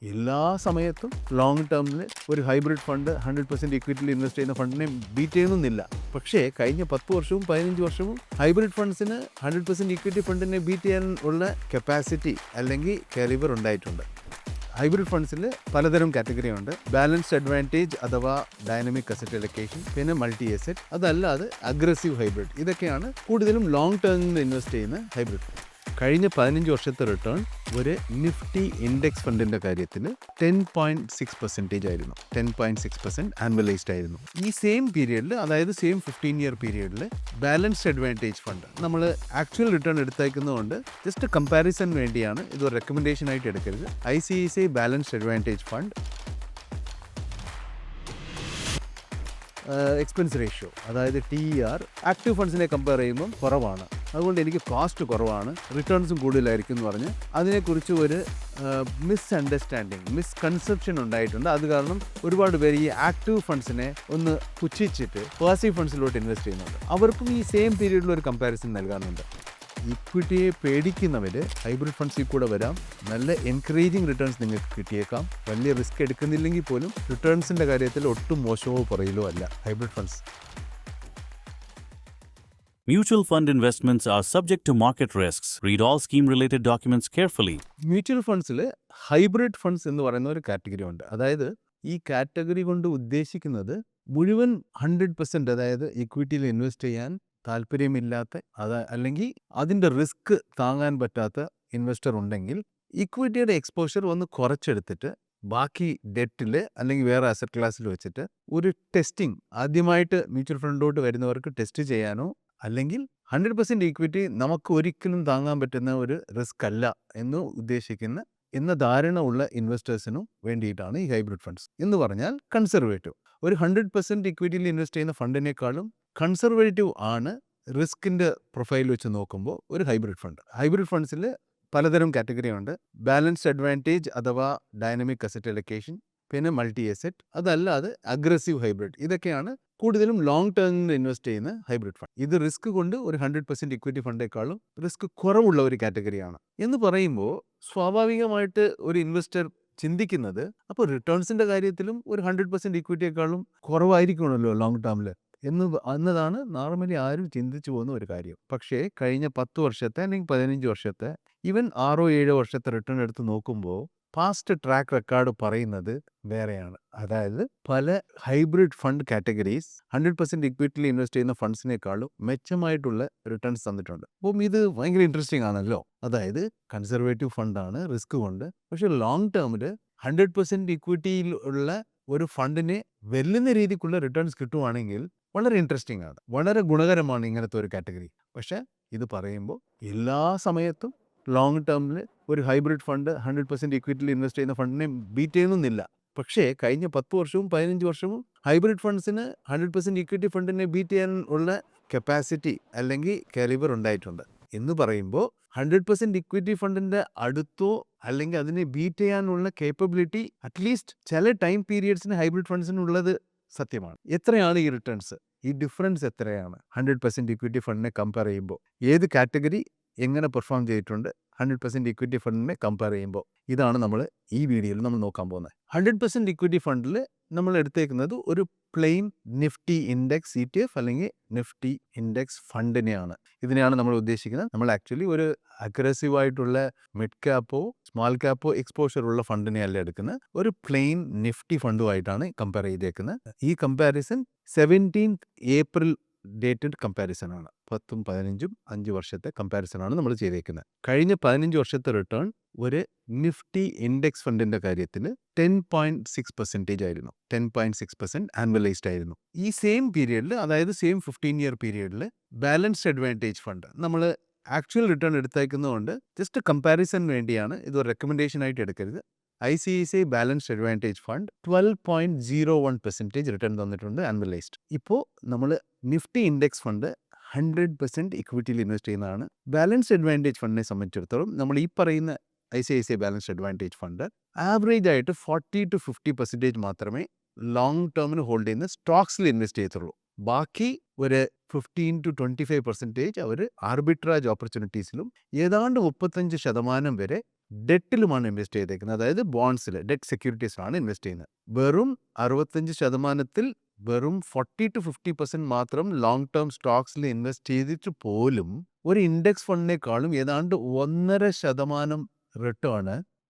എല്ലാ സമയത്തും ലോങ് ടേമിൽ ഒരു ഹൈബ്രിഡ് ഫണ്ട് 100% ഇക്വിറ്റിയിൽ ഇൻവെസ്റ്റ് ചെയ്യുന്ന ഫണ്ടിനെ ബീറ്റ് ചെയ്യുന്നില്ല. പക്ഷേ കഴിഞ്ഞ 10 വർഷവും 15 വർഷവും ഹൈബ്രിഡ് ഫണ്ട്സിന് 100% ഇക്വിറ്റി ഫണ്ടിനെ ബീറ്റ് ചെയ്യാൻ ഉള്ള കപ്പാസിറ്റി അല്ലെങ്കിൽ കാലിബർ ഉണ്ടായിട്ടുണ്ട്. ഹൈബ്രിഡ് ഫണ്ട്സിൽ പലതരം കാറ്റഗറി ഉണ്ട്. ബാലൻസ്ഡ് അഡ്വാൻറ്റേജ് അഥവാ ഡൈനമിക് അസറ്റ് അലൊക്കേഷൻ, പിന്നെ മൾട്ടി അസറ്റ്, അതല്ലാതെ അഗ്രസീവ് ഹൈബ്രിഡ്. ഇതൊക്കെയാണ് കൂടുതലും ലോങ് ടേമിൽ ഇൻവെസ്റ്റ് ചെയ്യുന്ന ഹൈബ്രിഡ് ഫണ്ട്. കഴിഞ്ഞ 15 വർഷത്തെ റിട്ടേൺ ഒരു നിഫ്റ്റി ഇൻഡെക്സ് ഫണ്ടിൻ്റെ കാര്യത്തിൽ 10.6% ആയിരുന്നു. 10.6% ആനുവലൈസ്ഡ് ആയിരുന്നു. ഈ സെയിം പീരിയഡിൽ, അതായത് സെയിം 15 ഇയർ പീരിയഡിൽ ബാലൻസ്ഡ് അഡ്വാൻറ്റേജ് ഫണ്ട് നമ്മൾ ആക്ച്വൽ റിട്ടേൺ എടുത്തേക്കുന്നതുകൊണ്ട് ജസ്റ്റ് കമ്പാരിസൺ വേണ്ടിയാണ്, ഇത് റെക്കമെൻഡേഷൻ ആയിട്ട് എടുക്കരുത്. ICICI balanced advantage fund expense ratio, അതായത് TER ആക്റ്റീവ് ഫണ്ട്സിനെ കമ്പയർ ചെയ്യുമ്പോൾ കുറവാണ്. അതുകൊണ്ട് എനിക്ക് കോസ്റ്റ് കുറവാണ്, റിട്ടേൺസും കൂടുതലായിരിക്കും എന്ന് പറഞ്ഞ് അതിനെക്കുറിച്ച് ഒരു മിസ്കൺസെപ്ഷൻ ഉണ്ടായിട്ടുണ്ട്. അത് കാരണം ഒരുപാട് പേര് ഈ ആക്റ്റീവ് ഫണ്ട്സിനെ ഒന്ന് പുച്ഛിച്ചിട്ട് പാസീവ് ഫണ്ട്സിലോട്ട് ഇൻവെസ്റ്റ് ചെയ്യുന്നുണ്ട്. അവർക്കും ഈ സെയിം പീരീഡിൽ ഒരു കമ്പാരിസൺ നൽകാനുണ്ട്. ഇക്വിറ്റിയെ പേടിക്കുന്നവർ ഹൈബ്രിഡ് ഫണ്ട്സിൽ കൂടെ വരാം. നല്ല എൻകറേജിങ് റിട്ടേൺസ് നിങ്ങൾക്ക് കിട്ടിയേക്കാം. വലിയ റിസ്ക് എടുക്കുന്നില്ലെങ്കിൽ പോലും റിട്ടേൺസിൻ്റെ കാര്യത്തിൽ ഒട്ടും മോശമോ പറയലോ അല്ല hybrid funds. Mutual fund investments are subject to market risks. Read all scheme-related documents carefully. Mutual ഫണ്ട്സിൽ ഹൈബ്രിഡ് ഫണ്ട്സ് എന്ന് പറയുന്ന ഒരു കാറ്റഗറി ഉണ്ട്. അതായത് ഈ കാറ്റഗറി കൊണ്ട് ഉദ്ദേശിക്കുന്നത് മുഴുവൻ 100%, അതായത് ഇക്വിറ്റിയിൽ ഇൻവെസ്റ്റ് ചെയ്യാൻ താല്പര്യമില്ലാത്ത, അല്ലെങ്കിൽ അതിൻ്റെ റിസ്ക് താങ്ങാൻ പറ്റാത്ത ഇൻവെസ്റ്റർ ഉണ്ടെങ്കിൽ ഇക്വിറ്റിയുടെ എക്സ്പോഷർ ഒന്ന് കുറച്ചെടുത്തിട്ട് ബാക്കി ഡെറ്റിൽ അല്ലെങ്കിൽ വേറെ അസറ്റ് ക്ലാസ്സിൽ വെച്ചിട്ട് ഒരു ടെസ്റ്റിംഗ്, ആദ്യമായിട്ട് മ്യൂച്വൽ ഫണ്ടിലോട്ട് വരുന്നവർക്ക് ടെസ്റ്റ് ചെയ്യാനോ, അല്ലെങ്കിൽ 100% ഇക്വിറ്റി നമുക്ക് ഒരിക്കലും താങ്ങാൻ പറ്റുന്ന ഒരു റിസ്ക് അല്ല എന്ന് ഉദ്ദേശിക്കുന്ന എന്ന ധാരണ ഉള്ള ഇൻവെസ്റ്റേഴ്സിനും വേണ്ടിയിട്ടാണ് ഈ ഹൈബ്രിഡ് ഫണ്ട്സ്. എന്ന് പറഞ്ഞാൽ കൺസർവേറ്റീവ്. ഒരു 100% ഇക്വിറ്റിയിൽ ഇൻവെസ്റ്റ് ചെയ്യുന്ന ഫണ്ടിനേക്കാളും കൺസർവേറ്റീവ് ആണ് റിസ്കിൻ്റെ പ്രൊഫൈൽ വെച്ച് നോക്കുമ്പോൾ ഒരു ഹൈബ്രിഡ് ഫണ്ട്. ഹൈബ്രിഡ് ഫണ്ട്സിൽ പലതരം കാറ്റഗറി ഉണ്ട്. ബാലൻസ്ഡ് അഡ്വാൻറ്റേജ് അഥവാ ഡൈനമിക് അസറ്റ് അലൊക്കേഷൻ, പിന്നെ മൾട്ടി അസറ്റ്, അതല്ലാതെ അഗ്രസീവ് ഹൈബ്രിഡ്. ഇതൊക്കെയാണ് കൂടുതലും ലോങ് ടേമിൽ ഇൻവെസ്റ്റ് ചെയ്യുന്ന ഹൈബ്രിഡ് ഫണ്ട്. ഇത് റിസ്ക് കൊണ്ട് ഒരു 100% ഇക്വിറ്റി ഫണ്ടേക്കാളും റിസ്ക് കുറവുള്ള ഒരു കാറ്റഗറിയാണ്. എന്ന് പറയുമ്പോൾ സ്വാഭാവികമായിട്ട് ഒരു ഇൻവെസ്റ്റർ ചിന്തിക്കുന്നത്, അപ്പോൾ റിട്ടേൺസിൻ്റെ കാര്യത്തിലും ഒരു 100% ഇക്വിറ്റിയേക്കാളും കുറവായിരിക്കണമല്ലോ ലോങ് ടേമിൽ എന്നതാണ് നോർമലി ആരും ചിന്തിച്ചു പോകുന്ന ഒരു കാര്യം. പക്ഷേ കഴിഞ്ഞ 10 വർഷത്തെ അല്ലെങ്കിൽ 15 വർഷത്തെ, ഈവൻ 6-7 വർഷത്തെ റിട്ടേൺ എടുത്ത് നോക്കുമ്പോൾ പാസ്റ്റ് ട്രാക്ക് റെക്കോർഡ് പറയുന്നത് വേറെയാണ്. അതായത് പല ഹൈബ്രിഡ് ഫണ്ട് കാറ്റഗറീസ് 100% ഇക്വിറ്റിയിൽ ഇൻവെസ്റ്റ് ചെയ്യുന്ന ഫണ്ട്സിനേക്കാളും മെച്ചമായിട്ടുള്ള റിട്ടേൺസ് തന്നിട്ടുണ്ട്. അപ്പം ഇത് ഭയങ്കര ഇൻട്രസ്റ്റിംഗ് ആണല്ലോ. അതായത് കൺസർവേറ്റീവ് ഫണ്ടാണ്, റിസ്ക് കൊണ്ട്, പക്ഷേ ലോങ് ടേമിൽ 100% ഇക്വിറ്റിയിൽ ഉള്ള ഒരു ഫണ്ടിനെ വെല്ലുന്ന രീതിക്കുള്ള റിട്ടേൺസ് കിട്ടുവാണെങ്കിൽ വളരെ ഇൻട്രസ്റ്റിംഗ് ആണ്, വളരെ ഗുണകരമാണ് ഇങ്ങനത്തെ ഒരു കാറ്റഗറി. പക്ഷേ ഇത് പറയുമ്പോൾ എല്ലാ സമയത്തും ലോങ് ടേമിൽ ഒരു ഹൈബ്രിഡ് ഫണ്ട് 100% ഇക്വിറ്റിയിൽ ഇൻവെസ്റ്റ് ചെയ്യുന്ന ഫണ്ടിനെ ബീറ്റ് ചെയ്യുന്നില്ല. പക്ഷേ കഴിഞ്ഞ 10 വർഷവും 15 വർഷവും ഹൈബ്രിഡ് ഫണ്ട്സിന് 100% ഇക്വിറ്റി ഫണ്ടിനെ ബീറ്റ് ചെയ്യാൻ ഉള്ള കപ്പാസിറ്റി അല്ലെങ്കിൽ കാലിബർ ഉണ്ടായിട്ടുണ്ട്. എന്ന് പറയുമ്പോൾ 100% ഇക്വിറ്റി ഫണ്ടിൻ്റെ അടുത്തോ അല്ലെങ്കിൽ അതിനെ ബീറ്റ് ചെയ്യാനുള്ള കേപ്പബിലിറ്റി അറ്റ്ലീസ്റ്റ് ചില ടൈം പീരിയഡ്സിന് ഹൈബ്രിഡ് ഫണ്ട്സിനുള്ളത് സത്യമാണ്. എത്രയാണ് ഈ റിട്ടേൺസ്, ഈ ഡിഫറൻസ് എത്രയാണ് 100% ഇക്വിറ്റി ഫണ്ടിനെ കമ്പയർ ചെയ്യുമ്പോൾ? ഏത് കാറ്റഗറി എങ്ങനെ പെർഫോം ചെയ്തിട്ടുണ്ട് 100% ഇക്വിറ്റി ഫണ്ടിനെ കമ്പയർ ചെയ്യുമ്പോൾ? ഇതാണ് നമ്മൾ ഈ വീഡിയോയിൽ നമ്മൾ നോക്കാൻ പോകുന്നത്. 100% ഇക്വിറ്റി ഫണ്ടിൽ നമ്മൾ എടുത്തേക്കുന്നത് ഒരു പ്ലെയിൻ നിഫ്റ്റി ഇൻഡെക്സ് ETF അല്ലെങ്കിൽ നിഫ്റ്റി ഇൻഡെക്സ് ഫണ്ടിനെയാണ്. ഇതിനെയാണ് നമ്മൾ ഉദ്ദേശിക്കുന്നത്. നമ്മൾ ആക്ച്വലി ഒരു അഗ്രസീവ് ആയിട്ടുള്ള മിഡ് ക്യാപ്പോ സ്മാൾ ക്യാപ്പോ എക്സ്പോഷർ ഉള്ള ഫണ്ടിനെ അല്ല എടുക്കുന്നത്, ഒരു പ്ലെയിൻ നിഫ്റ്റി ഫണ്ടുമായിട്ടാണ് കമ്പയർ ചെയ്തേക്കുന്നത്. ഈ comparison 17th April dated comparison ആണ്. 10ഉം 15ഉം 5 വർഷത്തെ കമ്പാരിസൺ ആണ് നമ്മൾ ചെയ്തേക്കുന്നത്. കഴിഞ്ഞ 15 വർഷത്തെ റിട്ടേൺ ഒരു നിഫ്റ്റി ഇൻഡെക്സ് ഫണ്ടിൻ്റെ കാര്യത്തിൽ 10.6% ആയിരുന്നു. 10.6% ആനുവലൈസ്ഡ് ആയിരുന്നു. ഈ സെയിം പീരിയഡിൽ, അതായത് സെയിം 15 ഇയർ പീരിയഡിൽ ബാലൻസ്ഡ് അഡ്വാൻറ്റേജ് ഫണ്ട് നമ്മൾ ആക്ച്വൽ റിട്ടേൺ എടുത്തേക്കുന്നതുകൊണ്ട് ജസ്റ്റ് കമ്പാരിസൺ വേണ്ടിയാണ്, ഇത് റെക്കമെൻഡേഷൻ ആയിട്ട് എടുക്കരുത്. ICICI balanced advantage fund 12.01% return തന്നിട്ടുണ്ട് ആനുവലൈസ്ഡ്. ഇപ്പോൾ നമ്മൾ നിഫ്റ്റി ഇൻഡെക്സ് ഫണ്ട് 100% ഇക്വിറ്റിയിൽ ഇൻവെസ്റ്റ് ചെയ്യുന്നതാണ്. ബാലൻസ്ഡ് അഡ്വാൻറ്റേജ് ഫണ്ടിനെ സംബന്ധിച്ചിടത്തോളം നമ്മൾ ഈ പറയുന്ന ICICI balanced advantage fund average ആയിട്ട് 40-50% മാത്രമേ ലോങ് ടേമിന് ഹോൾഡ് ചെയ്യുന്ന സ്റ്റോക്സിൽ ഇൻവെസ്റ്റ് ചെയ്യത്തുള്ളൂ. ബാക്കി ഒരു 15-25% അവർ ആർബിട്രാജ് ഓപ്പർച്യൂണിറ്റീസിലും ഏതാണ്ട് 35% വരെ ഡെറ്റിലുമാണ് ഇൻവെസ്റ്റ് ചെയ്തേക്കുന്നത്. അതായത് ബോൺസിൽ, ഡെറ്റ് സെക്യൂരിറ്റീസിലാണ് ഇൻവെസ്റ്റ് ചെയ്യുന്നത്. വെറും 65%-ത്തിൽ വെറും 40-50% മാത്രം ലോങ് ടേം സ്റ്റോക്സിൽ ഇൻവെസ്റ്റ് ചെയ്തിട്ട് പോലും ഒരു ഇൻഡെക്സ് ഫണ്ടിനേക്കാളും ഏതാണ്ട് 1.5% റിട്ടേൺ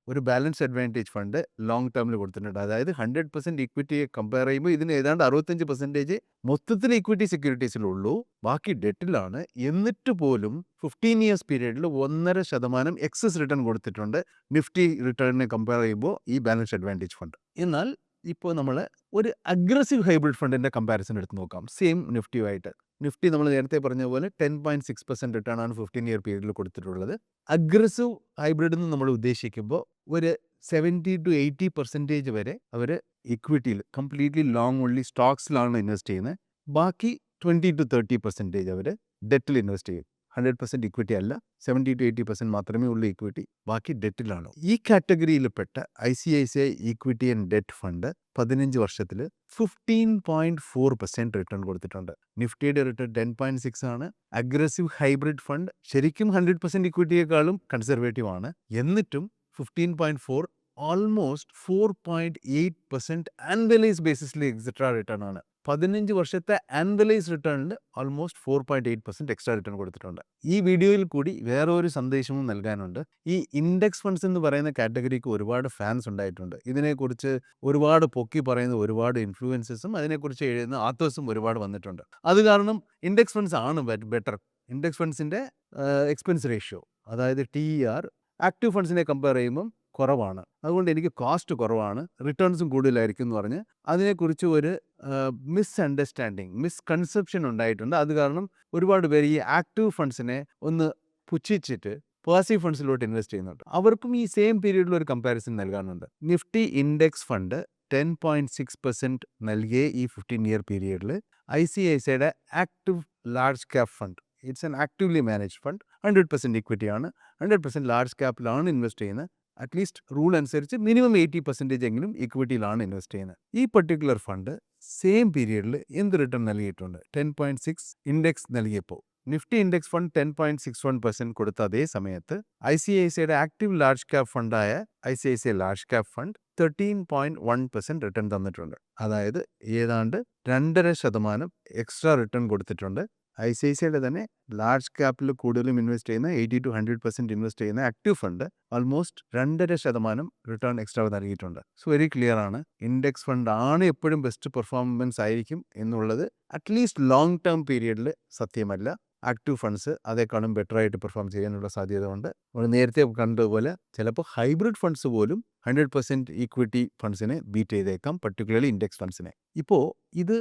ഒരു ബാലൻസ് അഡ്വാൻറ്റേജ് ഫണ്ട് ലോങ് ടേമിൽ കൊടുത്തിട്ടുണ്ട്. അതായത് 100% ഇക്വിറ്റിയെ കമ്പയർ ചെയ്യുമ്പോൾ ഇതിന് ഏതാണ്ട് 65% മൊത്തത്തിൽ ഇക്വിറ്റി സെക്യൂരിറ്റീസിലുള്ളൂ, ബാക്കി ഡെറ്റിലാണ്. എന്നിട്ട് പോലും 15 ഇയേഴ്സ് പീരീഡിൽ 1.5% എക്സസ് റിട്ടേൺ കൊടുത്തിട്ടുണ്ട് നിഫ്റ്റി റിട്ടേണിനെ കമ്പയർ ചെയ്യുമ്പോൾ ഈ ബാലൻസ് അഡ്വാൻറ്റേജ് ഫണ്ട്. എന്നാൽ ഇപ്പോൾ നമ്മൾ ഒരു അഗ്രസീവ് ഹൈബ്രിഡ് ഫണ്ടിൻ്റെ കമ്പാരിസൺ എടുത്ത് നോക്കാം, സെയിം നിഫ്റ്റിയുമായിട്ട്. നിഫ്റ്റി നമ്മൾ നേരത്തെ പറഞ്ഞ പോലെ 10.6% റിട്ടേൺ ആണ് 15 ഇയർ പീരീഡിൽ കൊടുത്തിട്ടുള്ളത്. അഗ്രസീവ് ഹൈബ്രിഡ് എന്ന് നമ്മൾ ഉദ്ദേശിക്കുമ്പോൾ ഒരു 70-80% വരെ അവർ ഇക്വിറ്റിയിൽ കംപ്ലീറ്റ്ലി ലോങ് ഓൺലി സ്റ്റോക്സിലാണ് ഇൻവെസ്റ്റ് ചെയ്യുന്നത്. ബാക്കി 20-30% അവർ ഡെറ്റിൽ ഇൻവെസ്റ്റ് ചെയ്യും. 100% ഇക്വിറ്റി അല്ല, 70-80% മാത്രമേ ഉള്ളൂ ഇക്വിറ്റി, ബാക്കി ഡെറ്റിലാണ്. ഈ കാറ്റഗറിയിൽപ്പെട്ട ICICI equity and debt fund 15 വർഷത്തിൽ 15.4% റിട്ടേൺ കൊടുത്തിട്ടുണ്ട്. നിഫ്റ്റിയുടെ റിട്ടേൺ 10.6 ആണ്. അഗ്രസീവ് ഹൈബ്രിഡ് ഫണ്ട് ശരിക്കും 100% ഇക്വിറ്റിയേക്കാളും കൺസർവേറ്റീവ് ആണ്. എന്നിട്ടും 15.4 ഓൾമോസ്റ്റ് 4.8% ആനുവലൈസ് ബേസിസിൽ എക്സെട്രാ റിട്ടേൺ ആണ്. 15 വർഷത്തെ ആനുവലൈസ് റിട്ടേണിൽ ഓൾമോസ്റ്റ് 4.8% എക്സ്ട്രാ റിട്ടേൺ കൊടുത്തിട്ടുണ്ട്. ഈ വീഡിയോയിൽ കൂടി വേറെ ഒരു സന്ദേശവും നൽകാനുണ്ട്. ഈ ഇൻഡെക്സ് ഫണ്ട്സ് എന്ന് പറയുന്ന കാറ്റഗറിക്ക് ഒരുപാട് ഫാൻസ് ഉണ്ടായിട്ടുണ്ട്. ഇതിനെക്കുറിച്ച് ഒരുപാട് പൊക്കി പറയുന്ന ഒരുപാട് ഇൻഫ്ലുവൻസസും അതിനെക്കുറിച്ച് എഴുതുന്ന ആത്തോഴ്സും ഒരുപാട് വന്നിട്ടുണ്ട്. അത് കാരണം ഇൻഡെക്സ് ഫണ്ട്സ് ആണ് ബെറ്റർ. ഇൻഡെക്സ് ഫണ്ട്സിൻ്റെ എക്സ്പെൻസ് റേഷ്യോ, അതായത് TER, ആക്റ്റീവ് ഫണ്ട്സിനെ കമ്പയർ ചെയ്യുമ്പം കുറവാണ്. അതുകൊണ്ട് എനിക്ക് കോസ്റ്റ് കുറവാണ്, റിട്ടേൺസും കൂടുതലായിരിക്കും എന്ന് പറഞ്ഞ് അതിനെക്കുറിച്ച് ഒരു മിസ്കൺസെപ്ഷൻ ഉണ്ടായിട്ടുണ്ട്. അത് കാരണം ഒരുപാട് പേര് ഈ ആക്റ്റീവ് ഫണ്ട്സിനെ ഒന്ന് പുച്ഛിച്ചിട്ട് പാസീവ് ഫണ്ട്സിലോട്ട് ഇൻവെസ്റ്റ് ചെയ്യുന്നുണ്ട്. അവർക്കും ഈ സെയിം പീരീഡിൽ ഒരു കമ്പാരിസൺ നൽകാനുണ്ട്. നിഫ്റ്റി ഇൻഡെക്സ് ഫണ്ട് 10.6% നൽകിയ ഈ 15 ഇയർ പീരീഡിൽ ICICIയുടെ active large cap fund, it's an actively manage fund, 100% ഇക്വിറ്റിയാണ്, 100% ലാർജ് ക്യാപ്പിലാണ് ഇൻവെസ്റ്റ് ചെയ്യുന്നത്. അറ്റ്ലീസ്റ്റ് റൂൾ അനുസരിച്ച് മിനിമം 80% എങ്കിലും ഇക്വിറ്റിയിലാണ് ഇൻവെസ്റ്റ് ചെയ്യുന്നത്. ഈ പർട്ടിക്കുലർ ഫണ്ട് സെയിം പീരീഡിൽ എന്ത് റിട്ടേൺ നൽകിയിട്ടുണ്ട്? 10.6 ഇൻഡെക്സ് നൽകിയപ്പോൾ. നിഫ്റ്റി ഇൻഡെക്സ് ഫണ്ട് 10.61% കൊടുത്ത അതേ സമയത്ത് ICICIയുടെ ആക്റ്റീവ് ലാർജ് ക്യാപ് ഫണ്ടായ ICICI large cap fund 13.1% return തന്നിട്ടുണ്ട്. അതായത് ഏതാണ്ട് 2.5% എക്സ്ട്രാ റിട്ടേൺ കൊടുത്തിട്ടുണ്ട്. ICICIയുടെ തന്നെ ലാർജ് ക്യാപ്പിൽ കൂടുതലും ഇൻവെസ്റ്റ് ചെയ്യുന്ന 80-100% ഇൻവെസ്റ്റ് ചെയ്യുന്ന active fund almost 2.5% return extra നൽകിയിട്ടുണ്ട്. സോ വെരി ക്ലിയർ ആണ്, ഇൻഡെക്സ് ഫണ്ട് ആണ് എപ്പോഴും ബെസ്റ്റ് പെർഫോമൻസ് ആയിരിക്കും എന്നുള്ളത് അറ്റ്ലീസ്റ്റ് ലോങ് ടേം പീരീഡിൽ സത്യമല്ല. ആക്റ്റീവ് ഫണ്ട്സ് അതേക്കാളും ബെറ്റർ ആയിട്ട് പെർഫോം ചെയ്യാനുള്ള സാധ്യത ഉണ്ട്. നമ്മൾ നേരത്തെ കണ്ടതുപോലെ ചിലപ്പോൾ ഹൈബ്രിഡ് ഫണ്ട്സ് പോലും 100% ഈക്വിറ്റി ഫണ്ട്സിനെ ബീറ്റ് ചെയ്തേക്കാം, പർട്ടിക്കുലർലി ഇൻഡെക്സ് ഫണ്ട്സിനെ. ഇപ്പോൾ ഇത്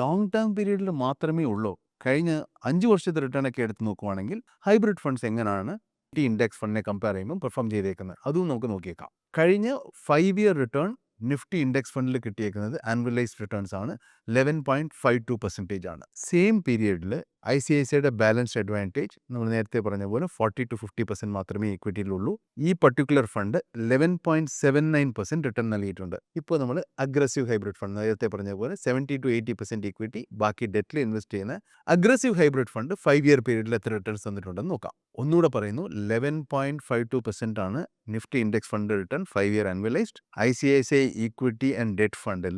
ലോങ് ടേം പീരീഡിൽ മാത്രമേ ഉള്ളൂ. കഴിഞ്ഞ 5 വർഷത്തെ റിട്ടേൺ ഒക്കെ എടുത്ത് നോക്കുവാണെങ്കിൽ ഹൈബ്രിഡ് ഫണ്ട്സ് എങ്ങനെയാണ് ഈ ഇൻഡെക്സ് ഫണ്ടിനെ കമ്പയർ ചെയ്യുമ്പോൾ പെർഫോം ചെയ്തേക്കുന്നത് അതും നമുക്ക് നോക്കിയേക്കാം. കഴിഞ്ഞ 5 ഇയർ റിട്ടേൺ നിഫ്റ്റി ഇൻഡെക്സ് ഫണ്ടിൽ കിട്ടിയേക്കുന്നത് ആനുവലൈസ്ഡ് റിട്ടേൺസ് ആണ് 11.52% ആണ്. സെയിം പീരീഡിൽ ICICIയുടെ ബാലൻസ്ഡ് അഡ്വാൻറ്റേജ് നമ്മൾ നേരത്തെ പറഞ്ഞ പോലെ 40-50% മാത്രമേ ഇക്വിറ്റിയിലുള്ളൂ. ഈ പർട്ടിക്കുലർ ഫണ്ട് 11.79% റിട്ടേൺ നൽകിയിട്ടുണ്ട്. ഇപ്പോൾ നമ്മൾ അഗ്രസീവ് ഹൈബ്രിഡ് ഫണ്ട് നേരത്തെ പറഞ്ഞ പോലെ 70-80% ഇക്വിറ്റി, ബാക്കി ഡെറ്റിൽ ഇൻവെസ്റ്റ് ചെയ്യുന്ന അഗ്രസീവ് ഹൈബ്രിഡ് ഫണ്ട് 5 ഇയർ പീരീഡിൽ എത്ര റിട്ടേൺസ് തന്നിട്ടുണ്ടെന്ന് നോക്കാം. ഒന്നുകൂടെ പറയുന്നു, 11.52% ആണ് Nifty index fund return 5 year annualised. ICICI equity and debt ഫണ്ടിൽ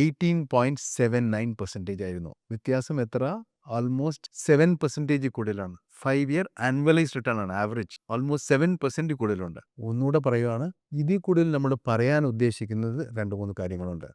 18.79% ആയിരുന്നു. വ്യത്യാസം എത്ര? ഓൾമോസ്റ്റ് 7% കൂടുതലാണ്. 5 ഇയർ ആനുവലൈസ്ഡ് റിട്ടേൺ ആണ് ആവറേജ്, ഓൾമോസ്റ്റ് 7% കൂടുതലുണ്ട്. ഒന്നുകൂടെ പറയുകയാണ്, ഇതിൽ കൂടുതൽ നമ്മൾ പറയാൻ ഉദ്ദേശിക്കുന്നത് 2-3 കാര്യങ്ങളുണ്ട്.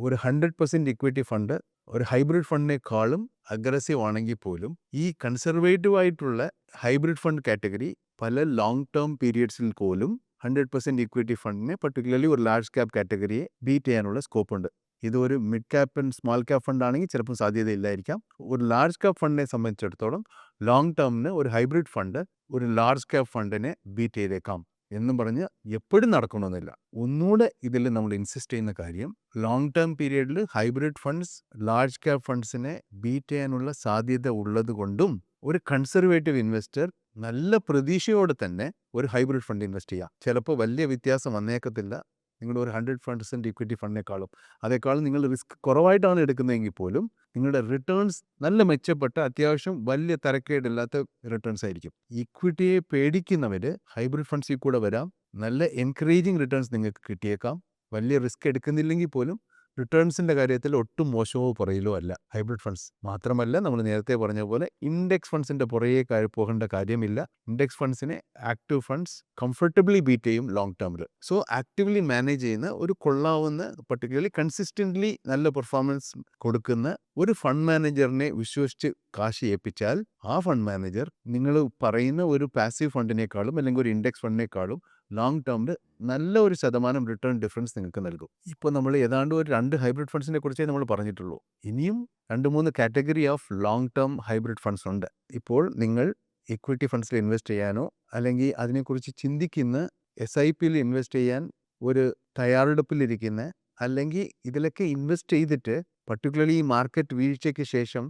ഒരു 100% ഇക്വിറ്റി ഫണ്ട് ഒരു ഹൈബ്രിഡ് ഫണ്ടിനേക്കാളും അഗ്രസീവ് ആണെങ്കിൽ പോലും ഈ കൺസർവേറ്റീവ് ആയിട്ടുള്ള ഹൈബ്രിഡ് ഫണ്ട് കാറ്റഗറി പല ലോങ് ടേം പീരിയഡ്സിൽ പോലും 100% ഇക്വിറ്റി ഫണ്ടിനെ, പർട്ടിക്കുലർലി ഒരു ലാർജ് ക്യാപ് കാറ്റഗറിയെ ബീറ്റ് ചെയ്യാനുള്ള സ്കോപ്പ് ഉണ്ട്. ഇതൊരു mid cap and small cap fund ആണെങ്കിൽ ചിലപ്പോൾ സാധ്യതയില്ലായിരിക്കാം. ഒരു ലാർജ് ക്യാപ്പ് ഫണ്ടിനെ സംബന്ധിച്ചിടത്തോളം ലോങ് ടേമിന് ഒരു ഹൈബ്രിഡ് ഫണ്ട് ഒരു ലാർജ് ക്യാപ്പ് ഫണ്ടിനെ ബീറ്റ് ചെയ്തേക്കാം എന്നും പറഞ്ഞ് എപ്പോഴും നടക്കണമെന്നില്ല. ഒന്നുകൂടെ ഇതിൽ നമ്മൾ ഇൻസിസ്റ്റ് ചെയ്യുന്ന കാര്യം, ലോങ് ടേം പീരീഡിൽ ഹൈബ്രിഡ് ഫണ്ട്സ് ലാർജ് ക്യാപ്പ് ഫണ്ട്സിനെ ബീറ്റ് ചെയ്യാനുള്ള സാധ്യത ഉള്ളത് കൊണ്ടും ഒരു കൺസർവേറ്റീവ് ഇൻവെസ്റ്റർ നല്ല പ്രതീക്ഷയോടെ തന്നെ ഒരു ഹൈബ്രിഡ് ഫണ്ട് ഇൻവെസ്റ്റ് ചെയ്യാം. ചിലപ്പോൾ വലിയ വ്യത്യാസം വന്നേക്കത്തില്ല നിങ്ങളുടെ ഒരു 100% ഇക്വിറ്റി അതേക്കാളും നിങ്ങൾ റിസ്ക് കുറവായിട്ടാണ് എടുക്കുന്നതെങ്കിൽ പോലും നിങ്ങളുടെ റിട്ടേൺസ് നല്ല മെച്ചപ്പെട്ട അത്യാവശ്യം വലിയ തരക്കേടില്ലാത്ത റിട്ടേൺസ് ആയിരിക്കും. ഇക്വിറ്റിയെ പേടിക്കുന്നവർ ഹൈബ്രിഡ് ഫണ്ട്സിൽ കൂടെ വരാം, നല്ല എൻകറേജിങ് റിട്ടേൺസ് നിങ്ങൾക്ക് കിട്ടിയേക്കാം. വലിയ റിസ്ക് എടുക്കുന്നില്ലെങ്കിൽ പോലും റിട്ടേൺസിൻ്റെ കാര്യത്തിൽ ഒട്ടും മോശമോ പുറയിലോ അല്ല ഹൈബ്രിഡ് ഫണ്ട്സ്. മാത്രമല്ല നമ്മൾ നേരത്തെ പറഞ്ഞ പോലെ ഇൻഡെക്സ് ഫണ്ട്സിൻ്റെ പുറകെ പോകേണ്ട കാര്യമില്ല. ഇൻഡെക്സ് ഫണ്ട്സിനെ ആക്റ്റീവ് ഫണ്ട്സ് കംഫർട്ടബിളി ബീറ്റ് ചെയ്യും ലോങ് ടേമിൽ. സോ ആക്റ്റീവ്ലി മാനേജ് ചെയ്യുന്ന ഒരു കൊള്ളാവുന്ന പർട്ടിക്കുലർലി കൺസിസ്റ്റൻ്റ്ലി നല്ല പെർഫോമൻസ് കൊടുക്കുന്ന ഒരു ഫണ്ട് മാനേജറിനെ വിശ്വസിച്ച് കാശ് ഏൽപ്പിച്ചാൽ ആ ഫണ്ട് മാനേജർ നിങ്ങൾ പറയുന്ന ഒരു പാസീവ് ഫണ്ടിനേക്കാളും അല്ലെങ്കിൽ ഒരു ഇൻഡെക്സ് ഫണ്ടിനേക്കാളും ലോങ് ടേമിൽ നല്ല ഒരു ശതമാനം റിട്ടേൺ ഡിഫറൻസ് നിങ്ങൾക്ക് നൽകും. ഇപ്പോൾ നമ്മൾ ഏതാണ്ട് ഒരു 2 ഹൈബ്രിഡ് ഫണ്ട്സിനെ കുറിച്ചേ നമ്മൾ പറഞ്ഞിട്ടുള്ളൂ. ഇനിയും 2-3 category of long term hybrid funds ഉണ്ട്. ഇപ്പോൾ നിങ്ങൾ ഇക്വിറ്റി ഫണ്ട്സിൽ ഇൻവെസ്റ്റ് ചെയ്യാനോ അല്ലെങ്കിൽ അതിനെക്കുറിച്ച് ചിന്തിക്കുന്ന SIPയിൽ ഇൻവെസ്റ്റ് ചെയ്യാൻ ഒരു തയ്യാറെടുപ്പിലിരിക്കുന്ന, അല്ലെങ്കിൽ ഇതിലൊക്കെ ഇൻവെസ്റ്റ് ചെയ്തിട്ട് പർട്ടിക്കുലർലി ഈ മാർക്കറ്റ് വീഴ്ചയ്ക്ക് ശേഷം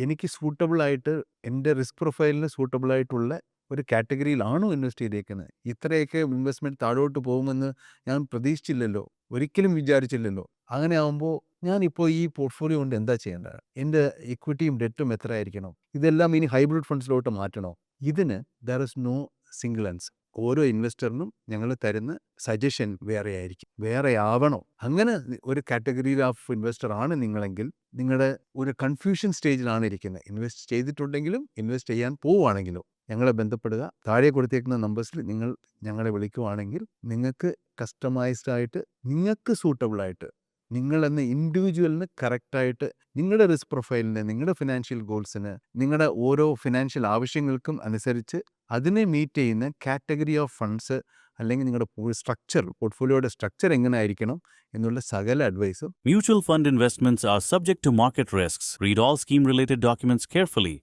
എനിക്ക് സൂട്ടബിളായിട്ട് എൻ്റെ റിസ്ക് പ്രൊഫൈലിന് സൂട്ടബിളായിട്ടുള്ള ഒരു കാറ്റഗറിയിലാണോ ഇൻവെസ്റ്റ് ചെയ്തേക്കുന്നത്? ഇത്രയൊക്കെ ഇൻവെസ്റ്റ്മെൻറ്റ് താഴോട്ട് പോകുമെന്ന് ഞാൻ പ്രതീക്ഷിച്ചില്ലല്ലോ, ഒരിക്കലും വിചാരിച്ചില്ലല്ലോ. അങ്ങനെ ആകുമ്പോൾ ഞാനിപ്പോൾ ഈ പോർട്ട്ഫോളിയോ കൊണ്ട് എന്താ ചെയ്യേണ്ടത്? എൻ്റെ ഇക്വിറ്റിയും ഡെറ്റും എത്ര ആയിരിക്കണം? ഇതെല്ലാം ഇനി ഹൈബ്രിഡ് ഫണ്ട്സിലോട്ട് മാറ്റണോ? ഇതിന് there is no single answer. ഓരോ ഇൻവെസ്റ്ററിനും ഞങ്ങൾ തരുന്ന സജഷൻ വേറെ ആയിരിക്കും. വേറെ ആവണോ? അങ്ങനെ ഒരു കാറ്റഗറിയിൽ ഓഫ് ഇൻവെസ്റ്റർ ആണ് നിങ്ങളെങ്കിൽ നിങ്ങളുടെ ഒരു കൺഫ്യൂഷൻ സ്റ്റേജിലാണ് ഇരിക്കുന്നത്. ഇൻവെസ്റ്റ് ചെയ്തിട്ടുണ്ടെങ്കിലും ഇൻവെസ്റ്റ് ചെയ്യാൻ പോവുകയാണെങ്കിലും ഞങ്ങളെ ബന്ധപ്പെടുക. താഴെ കൊടുത്തേക്കുന്ന നമ്പേഴ്സിൽ നിങ്ങൾ ഞങ്ങളെ വിളിക്കുവാണെങ്കിൽ നിങ്ങൾക്ക് കസ്റ്റമൈസ്ഡ് ആയിട്ട്, നിങ്ങൾക്ക് സൂട്ടബിളായിട്ട്, നിങ്ങളെന്ന ഇൻഡിവിജ്വലിന് കറക്റ്റായിട്ട് നിങ്ങളുടെ റിസ്ക് പ്രൊഫൈലിന്, നിങ്ങളുടെ ഫിനാൻഷ്യൽ ഗോൾസിന്, നിങ്ങളുടെ ഓരോ ഫിനാൻഷ്യൽ ആവശ്യങ്ങൾക്കും അനുസരിച്ച് അതിനെ മീറ്റ് ചെയ്യുന്ന കാറ്റഗറി ഓഫ് ഫണ്ട്സ്, അല്ലെങ്കിൽ നിങ്ങളുടെ പോർട്ട്ഫോളിയോയുടെ സ്ട്രക്ചർ എങ്ങനെ ആയിരിക്കണം എന്നുള്ള സകല അഡ്വൈസും. Mutual fund investments are subject to market risks. Read all scheme related documents carefully.